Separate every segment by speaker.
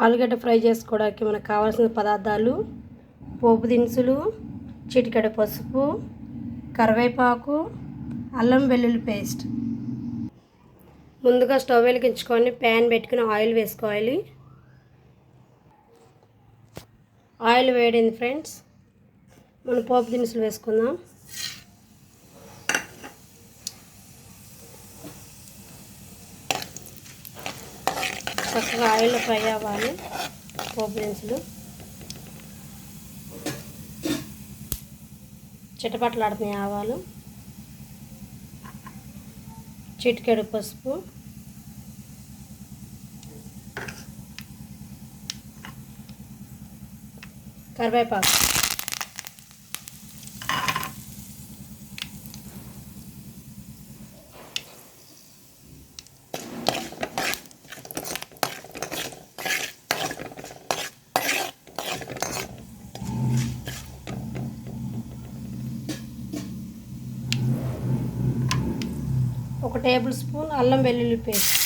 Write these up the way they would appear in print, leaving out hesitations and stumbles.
Speaker 1: ఆలుగడ్డ ఫ్రై చేసుకోవడానికి మనకు కావాల్సిన పదార్థాలు: పోపు దినుసులు, చిటికెడు పసుపు, కరివేపాకు, అల్లం వెల్లుల్లి పేస్ట్. ముందుగా స్టవ్ వెలిగించుకొని ప్యాన్ పెట్టుకుని ఆయిల్ వేసుకోవాలి. ఆయిల్ వేడింది ఫ్రెండ్స్. మనం పోపు దినుసులు వేసుకుందాం. చక్కగా ఆయిల్లో ఫ్రై అవ్వాలి పోపు దినుసులు. చిటపటలాడుతున్నాయి ఆవాలు, చిటికెడు పసుపు, కరివేపాకు. ఒక టేబుల్ స్పూన్ అల్లం వెల్లుల్లి పేస్ట్.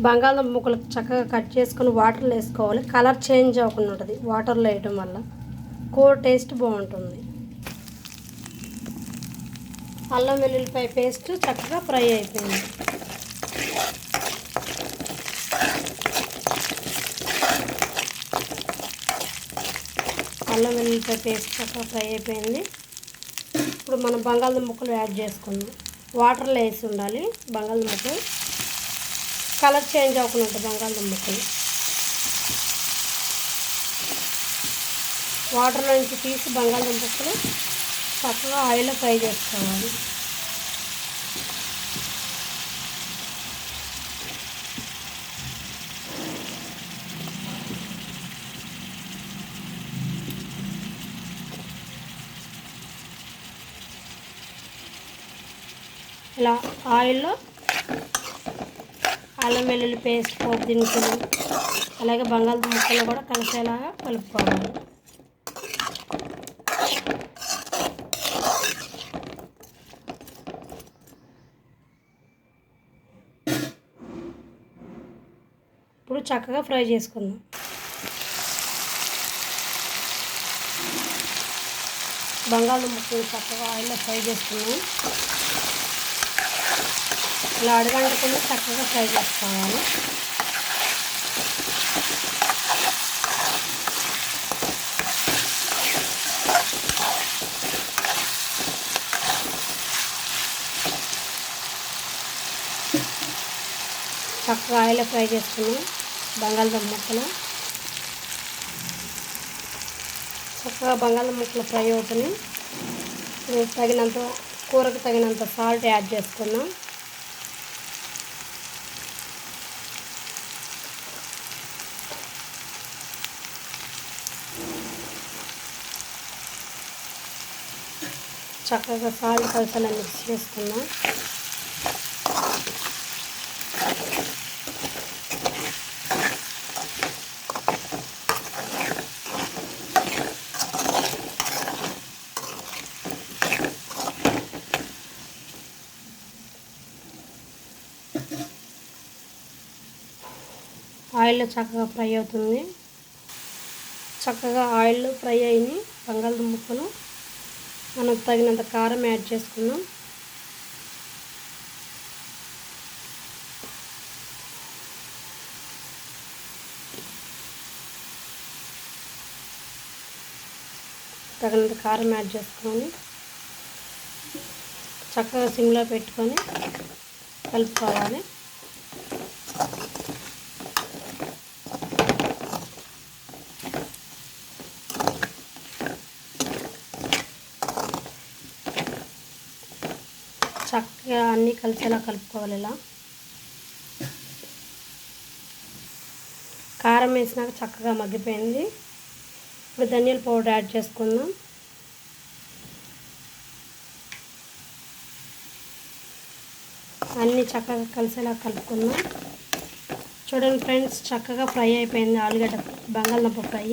Speaker 1: బంగాళదుంప ముక్కలు చక్కగా కట్ చేసుకొని వాటర్లో వేసుకోవాలి. కలర్ చేంజ్ అవ్వకుండా ఉంటుంది వాటర్లో వేయడం వల్ల. కూర టేస్ట్ బాగుంటుంది. అల్లం వెల్లుల్లిపాయ పేస్ట్ చక్కగా ఫ్రై అయిపోయింది. అల్లం వెల్లుల్లిపాయ పేస్ట్ చక్కగా ఫ్రై అయిపోయింది. ఇప్పుడు మనం బంగాళదుంప ముక్కలు యాడ్ చేసుకుందాం. వాటర్లో వేసి ఉండాలి బంగాళదుంప ముక్కలు. కలర్ చేంజ్ అవ్వకుండా ఉంటుంది బంగాళదుంప ముక్కలు. వాటర్లో నుంచి తీసి బంగాళదుంప ముక్కలు చక్కగా ఆయిల్లో ఫ్రై చేసుకోవాలి. ఇలా ఆయిల్లో అల్లం వెల్లుల్లి పేస్ట్, పోపు దినుసులు, అలాగే బంగాళదుంప ముక్కలు కూడా కలిసేలాగా కలుపుకోవాలి. ఇప్పుడు చక్కగా ఫ్రై చేసుకుందాం. బంగాళదుంప ముక్కలు చక్కగా ఆయిల్లో ఫ్రై చేసుకుందాం. ఇలా అడుగంటకుండా చక్కగా ఫ్రై చేసుకోవాలి. చక్కగా ఆయిల్లో ఫ్రై చేసుకున్నాం బంగాళదుంప ముక్కలు. చక్కగా బంగాళదుంప ముక్కలు ఫ్రై అవుతున్నాయి. తగినంత కూరకు తగినంత సాల్ట్ యాడ్ చేసుకున్నాం. చక్కగా సాల్ట్ కలిసేలా మిక్స్ చేసుకున్నాం. ఆయిల్లో చక్కగా ఫ్రై అవుతుంది. చక్కగా ఆయిల్లో ఫ్రై అయినాయి బంగాళదుంప ముక్కలు. మనం తగినంత కారం యాడ్ చేసుకుందాం. తగినంత కారం యాడ్ చేసుకొని చక్కగా సిమ్లో పెట్టుకొని కలుపుకోవాలి. చక్కగా అన్నీ కలిసేలా కలుపుకోవాలి. ఇలా కారం వేసినాక చక్కగా మగ్గిపోయింది. ఇప్పుడు ధనియాల పౌడర్ యాడ్ చేసుకుందాం. అన్నీ చక్కగా కలిసేలా కలుపుకుందాం. చూడండి ఫ్రెండ్స్, చక్కగా ఫ్రై అయిపోయింది ఆలుగడ్డ బంగాళదుంప ఫ్రై.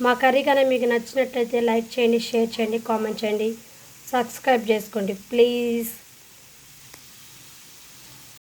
Speaker 1: మా కర్రీ కానీ మీకు నచ్చినట్లయితే లైక్ చేయండి, షేర్ చేయండి, కామెంట్ చేయండి, సబ్స్క్రైబ్ చేసుకోండి ప్లీజ్.